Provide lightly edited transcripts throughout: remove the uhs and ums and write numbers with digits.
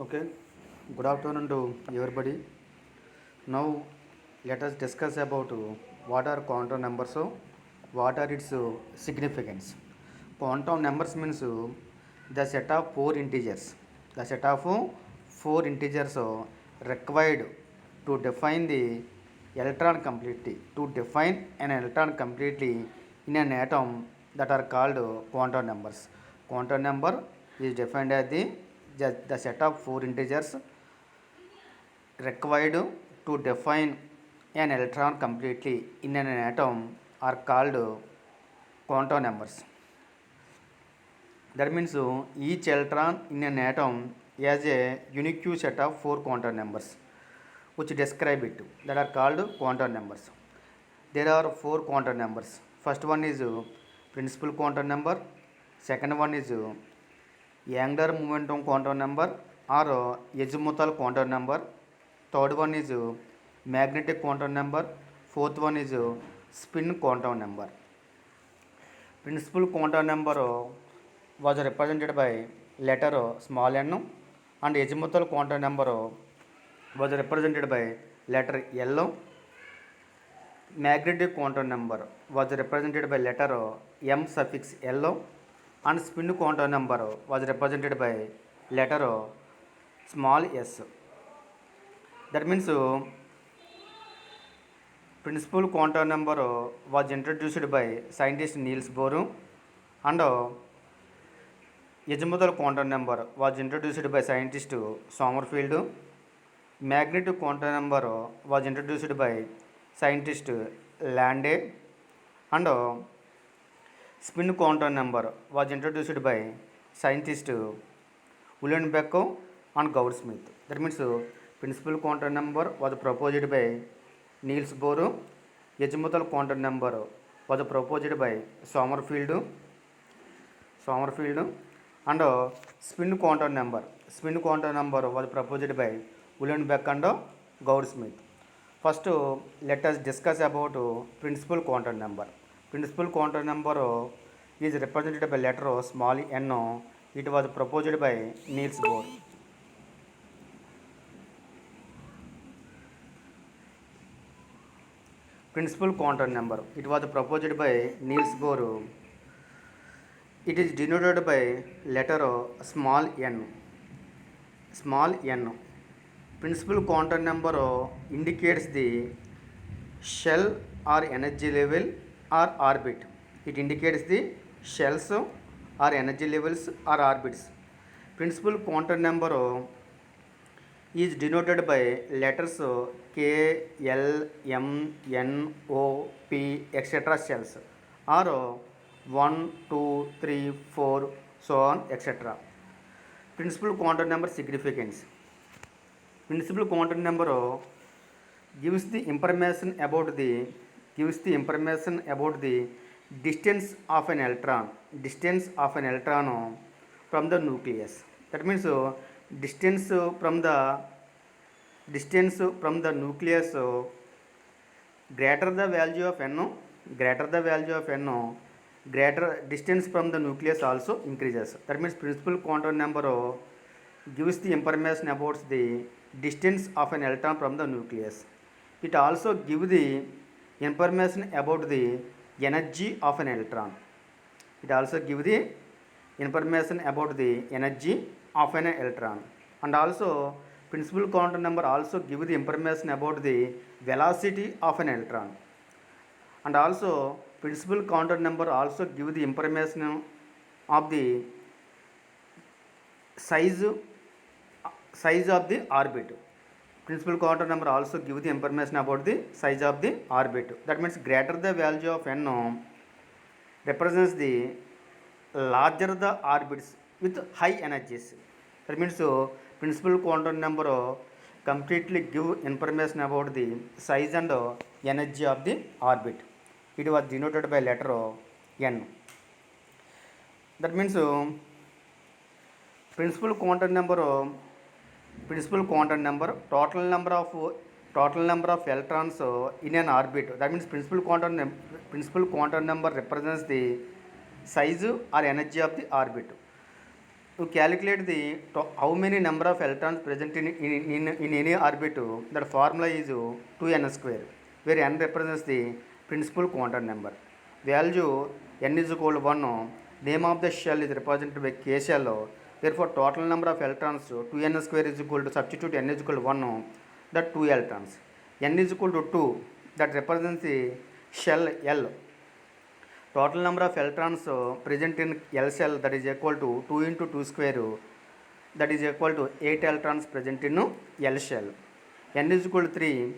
Okay, good afternoon to everybody. Now let us discuss about what are quantum numbers, what are its significance. Quantum numbers means the set of four integers. The set of four integers required to define the electron completely. To define an electron completely in an atom that are called quantum numbers. Quantum number is defined as the set of four integers required to define an electron completely in an atom are called quantum numbers. That means each electron in an atom has a unique set of four quantum numbers which describe it, that are called quantum numbers. There are four quantum numbers. First one is principal quantum number, second one is angular momentum quantum number or azimuthal quantum number, third one is magnetic quantum number, fourth one is spin quantum number. Principal quantum number was represented by letter small n, and azimuthal quantum number was represented by letter L. Magnetic quantum number was represented by letter m suffix L, and spin quantum number was represented by letter small s. That means principal quantum number was introduced by scientist Niels Bohr, and azimuthal quantum number was introduced by scientist Sommerfeld. Magnetic quantum number was introduced by scientist Lande, and spin quantum number was introduced by scientist Uhlenbeck and Gaudsmith. That means principal quantum number was proposed by Niels Bohr, azimuthal quantum number was proposed by Sommerfeld, and spin quantum number was proposed by Uhlenbeck and Gaudsmith. First, let us discuss about principal quantum number. Principal quantum number is represented by letter small n. It was proposed by Niels Bohr. Principal quantum number. It was proposed by Niels Bohr. It is denoted by letter small n. Small n. Principal quantum number indicates the shell or energy level or orbit. It indicates the shells or energy levels or orbits. Principal quantum number is denoted by letters K, L, M, N, O, P, etc. shells, or 1, 2, 3, 4, so on, etc. Principal quantum number significance. Principal quantum number gives the information about the distance of an electron from the nucleus. That means distance from the nucleus, greater the value of n, greater distance from the nucleus also increases. That means principal quantum number gives the information about the distance of an electron from the nucleus. It also gives the information about the energy of an electron. It also gives the information about the energy of an electron. And also principal quantum number also gives the information about the velocity of an electron. And also principal quantum number also gives the information of the size of the orbit. Principal quantum number also gives the information about the size of the orbit. That means greater the value of n represents the larger the orbits with high energies. That means principal quantum number completely give information about the size and energy of the orbit. It was denoted by letter n. That means principal quantum number total number of electrons in an orbit. That means principal quantum number represents the size or energy of the orbit. to calculate the how many number of electrons present in any orbit, that formula is 2n square, where n represents the principal quantum number. Value n is equal to 1. Name of the shell is represented by k shell. Therefore, total number of electrons 2n square is equal to, substitute n is equal to 1, that 2 electrons. N is equal to 2, that represents the shell L. Total number of electrons present in L cell, that is equal to 2 into 2 square, that is equal to 8 electrons present in L shell. N is equal to 3.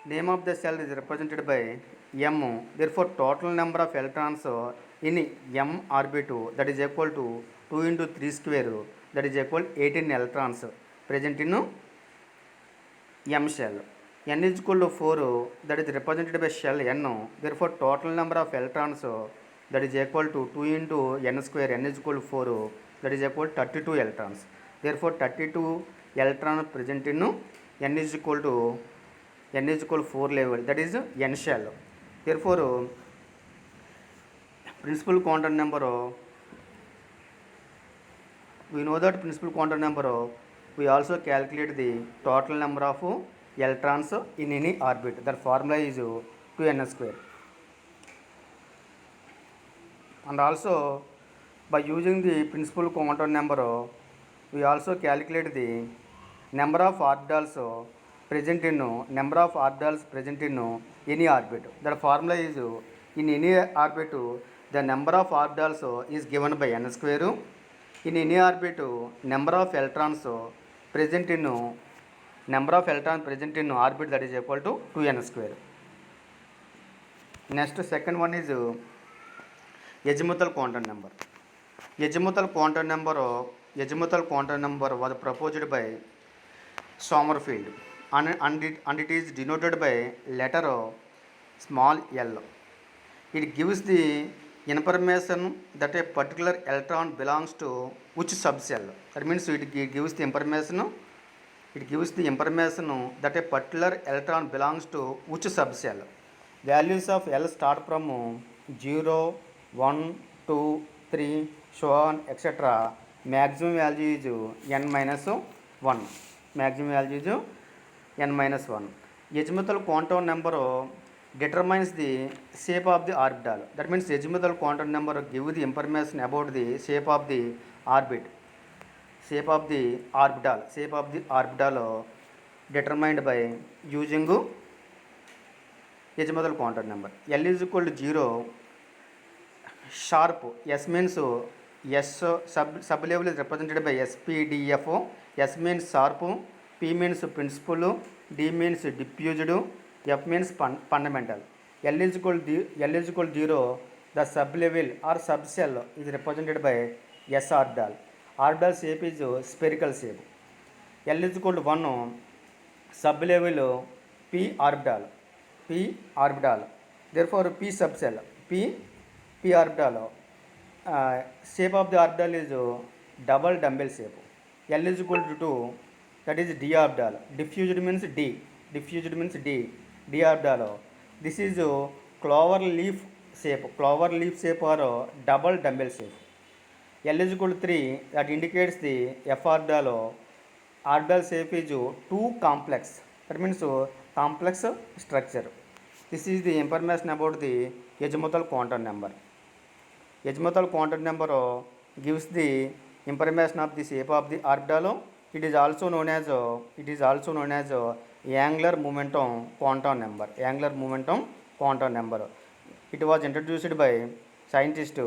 Name of the cell is represented by M. Therefore, total number of electrons in M orbit, that is equal to 2 into 3 square, that is equal to 18 electrons present in M shell. N is equal to 4, that is represented by shell N. Therefore, total number of electrons, that is equal to 2 into N square, N is equal to 4, that is equal to 32 electrons. Therefore, 32 electrons present in N is equal to 4 level, that is N shell. Therefore, principal quantum number, we know that principal quantum number, we also calculate the total number of electrons in any orbit. That formula is 2n square. And also, by using the principal quantum number, we also calculate the number of orbitals present in any orbit. That formula is, in any orbit, the number of orbitals is given by n square. In any orbit, number of electrons present in orbit, that is equal to 2n square. Next, second one is azimuthal quantum number. Azimuthal quantum number was proposed by Sommerfeld, and it is denoted by letter small l. It gives the information that a particular electron belongs to which subcell. That means it gives the information that a particular electron belongs to which subcell. Values of L start from 0, 1, 2, 3, so on, etc. Maximum value is n minus 1. Azimuthal quantum number determines the shape of the orbital. That means azimuthal quantum number gives the information about the shape of the orbital determined by using azimuthal quantum number. L is equal to 0, sharp. S means sub-level is represented by SPDF. S means sharp, P means principal, D means diffused, F means fundamental. L is equal to 0, the sub-level or subcell is represented by S orbital. Orbital shape is spherical shape. L is equal to 1, sub-level P orbital. Therefore, P subcell, P orbital. Shape of the orbital is double dumbbell shape. L is equal to 2, that is D orbital. Diffused means D. D orbital. This is clover leaf shape or double dumbbell shape. L is equal to 3, that indicates the F orbital. Orbital shape is too complex. That means complex structure. This is the information about the azimuthal quantum number. Azimuthal quantum number gives the information of the shape of the orbital. It is also known as angular momentum quantum number. It was introduced by scientist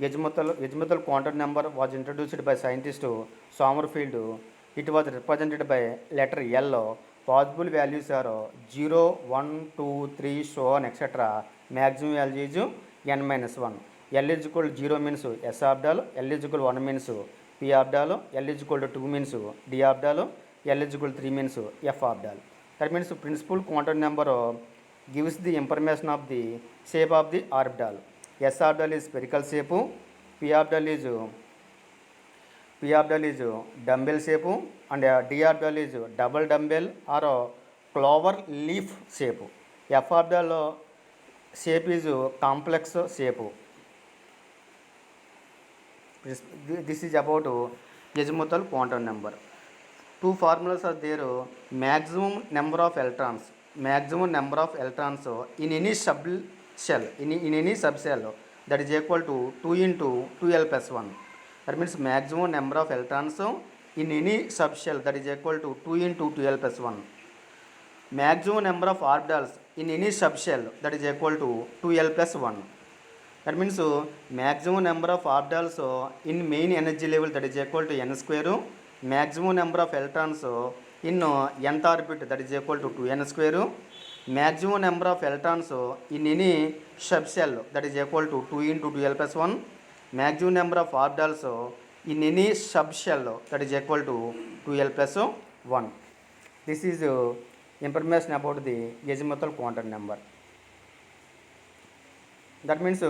azimuthal quantum number was introduced by scientist Sommerfeld. It was represented by letter L. Possible values are 0, 1, 2, 3, so on, etc. Maximum value is n minus 1. L is equal to 0 means S orbital, L is equal to 1 means P orbital, L is equal to 2 means D orbital, L is equal to 3 means F orbital. That means principal quantum number gives the information of the shape of the orbital. S orbital is spherical shape, P orbital is dumbbell shape, and D orbital is double dumbbell or clover leaf shape. F orbital shape is complex shape. This is about azimuthal quantum number. Two formulas are there: maximum number of electrons, in any subshell, in any subshell, that is equal to 2 into 2l plus 1. That means maximum number of electrons in any subshell, that is equal to 2 into 2l plus 1. Maximum number of orbitals in any subshell, that is equal to 2l plus 1. That means maximum number of orbitals in main energy level, that is equal to n square. Maximum number of electrons in nth orbit, that is equal to 2n square. Maximum number of electrons in any subshell, that is equal to 2 into 2l plus 1. Maximum number of orbitals in any subshell, that is equal to 2l plus 1. This is information about the azimuthal quantum number. That means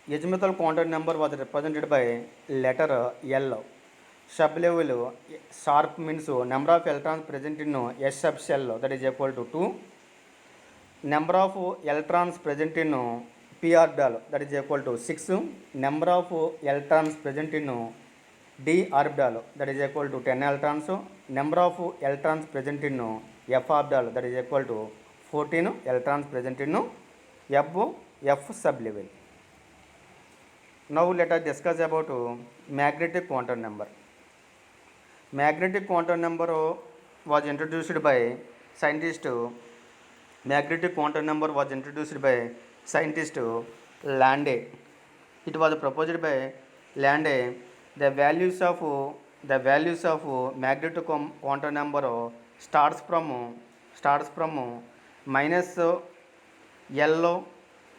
azimuthal quantum number was represented by letter L. Sublevel sharp means number of electrons present in S subshell, that is equal to 2. Number of electrons present in p orbital, that is equal to 6. Number of electrons present in d orbital, that is equal to 10 electrons. Number of electrons present in f orbital, that is equal to 14 electrons present in f sublevel. Now let us discuss about magnetic quantum number. Magnetic quantum number was introduced by scientist. Magnetic quantum number was introduced by scientist Landé. It was proposed by Landé. The values of magnetic quantum number starts from minus L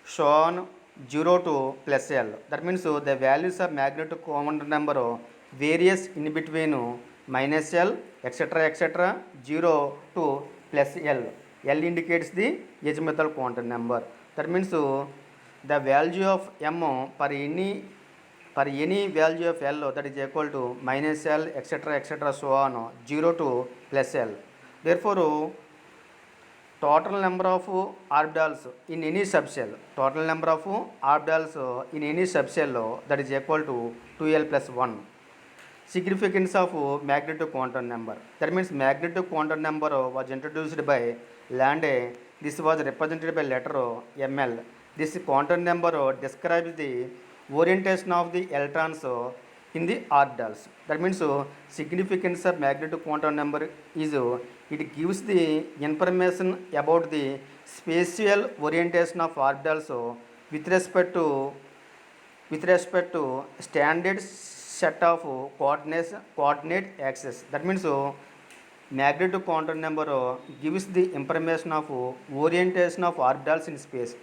so on 0 to plus L. That means the values of magnetic quantum number varies in between minus L, etc., 0 to plus L. L indicates the azimuthal quantum number. That means the value of m for any value of L, that is equal to minus L, etc., so on 0 to plus L. Therefore total number of orbitals in any subshell, that is equal to 2l plus 1. Significance of magnetic quantum number. That means magnetic quantum number was introduced by Landé. This was represented by letter ml. This quantum number describes the orientation of the electrons in the orbitals. That means significance of magnetic quantum number is it gives the information about the spatial orientation of orbitals with respect to standard set of coordinate axes. That means magnetic quantum number gives the information of orientation of orbitals in space,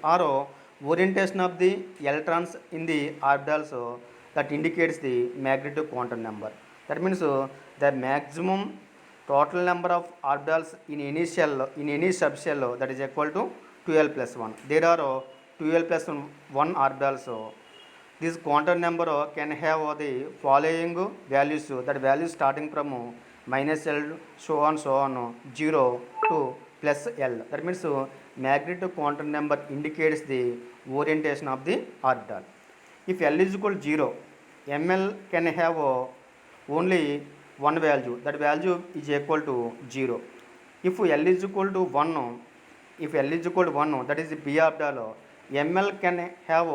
or orientation of the electrons in the orbitals that indicates the magnetic quantum number. That means the maximum total number of orbitals in any subshell, that is equal to 12 plus 1. There are 12 plus 1 orbitals. This quantum number can have the following values, that values starting from minus L so on 0 to plus L. That means magnetic quantum number indicates the orientation of the orbital. If L is equal to 0, ml can have only one value, that value is equal to 0. If L is equal to 1, that is p orbital, ml can have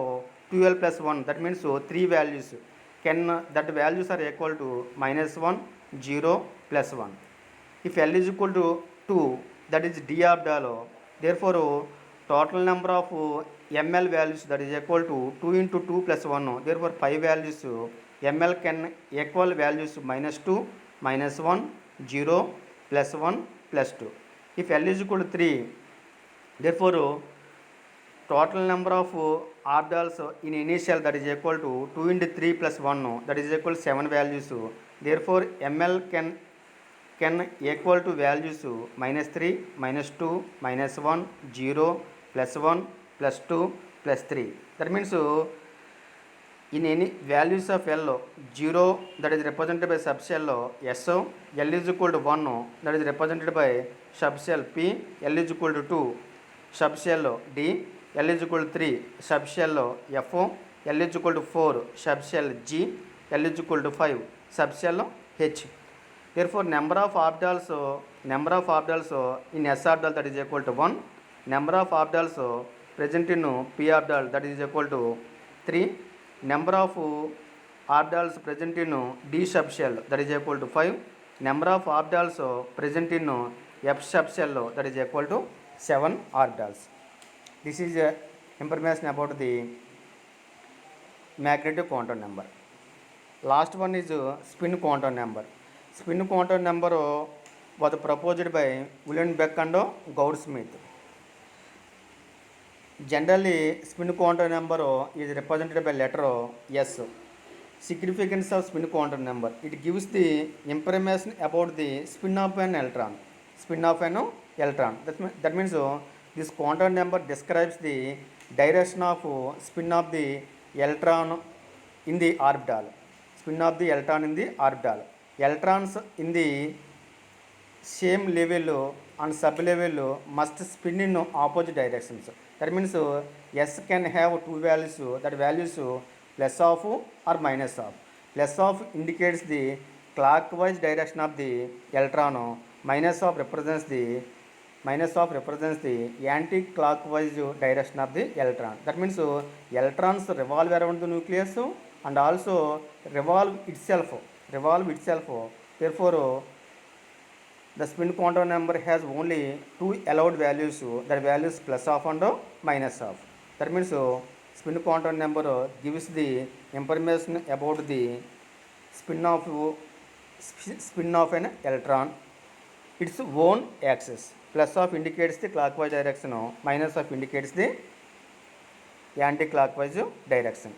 12 plus 1, that means 3 values that values are equal to minus 1, 0, plus 1. If L is equal to 2, that is d orbital, therefore total number of ml values, that is equal to 2 into 2 plus 1, therefore 5 values ml can equal values minus 2, minus 1, 0, plus 1, plus 2. If L is equal to 3, therefore total number of orbitals in initial, that is equal to 2 into 3 plus 1, that is equal to 7 values. Therefore ml can equal to values minus 3, minus 2, minus 1, 0, plus 1, plus 2, plus 3. That means in any values of L, 0 that is represented by subshell S, L is equal to 1 that is represented by subshell P, L is equal to 2 subshell D, L is equal to 3 subshell F, L is equal to 4 subshell G, L is equal to 5 subshell H. Therefore, number of orbitals in s orbital, that is equal to 1. Number of orbitals present in p orbital, that is equal to 3. Number of orbitals present in d subshell, that is equal to 5. Number of orbitals present in f subshell, that is equal to 7 orbitals. This is information about the magnetic quantum number. Last one is spin quantum number. Spin quantum number was proposed by William Beck and Goudsmith. Generally, spin quantum number is represented by letter S. Significance of spin quantum number. It gives the information about the spin of an electron. Spin of an electron. That means this quantum number describes the direction of spin of the electron in the orbital. Spin of the electron in the orbital. Electrons in the same level and sub-level must spin in opposite directions. That means S can have two values, that values plus of or minus of. Plus of indicates the clockwise direction of the electron, minus of represents the anti-clockwise direction of the electron. That means electrons revolve around the nucleus and also revolve itself. Therefore, the spin quantum number has only two allowed values, that values plus of and minus of. That means spin quantum number gives the information about the spin of an electron, its own axis. Plus of indicates the clockwise direction, minus of indicates the anti-clockwise direction.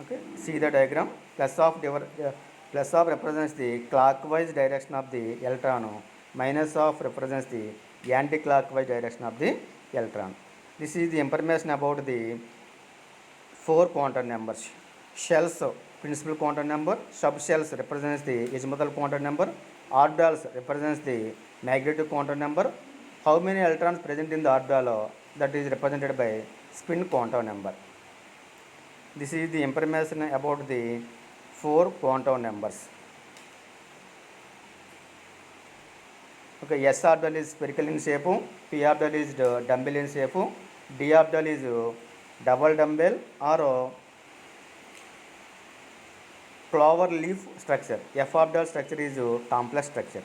Okay, see the diagram. Plus of represents the clockwise direction of the electron, minus of represents the anti-clockwise direction of the electron. This is the information about the four quantum numbers. Shells, principal quantum number. Subshells represents the azimuthal quantum number. Orbitals represents the magnetic quantum number. How many electrons present in the orbital, that is represented by spin quantum number. This is the information about the four quantum numbers. Okay, S orbital is spherical in shape, P orbital is dumbbell in shape, D orbital is double dumbbell or clover leaf structure. F orbital structure is complex structure.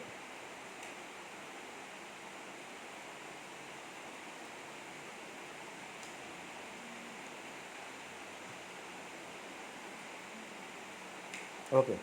Okay.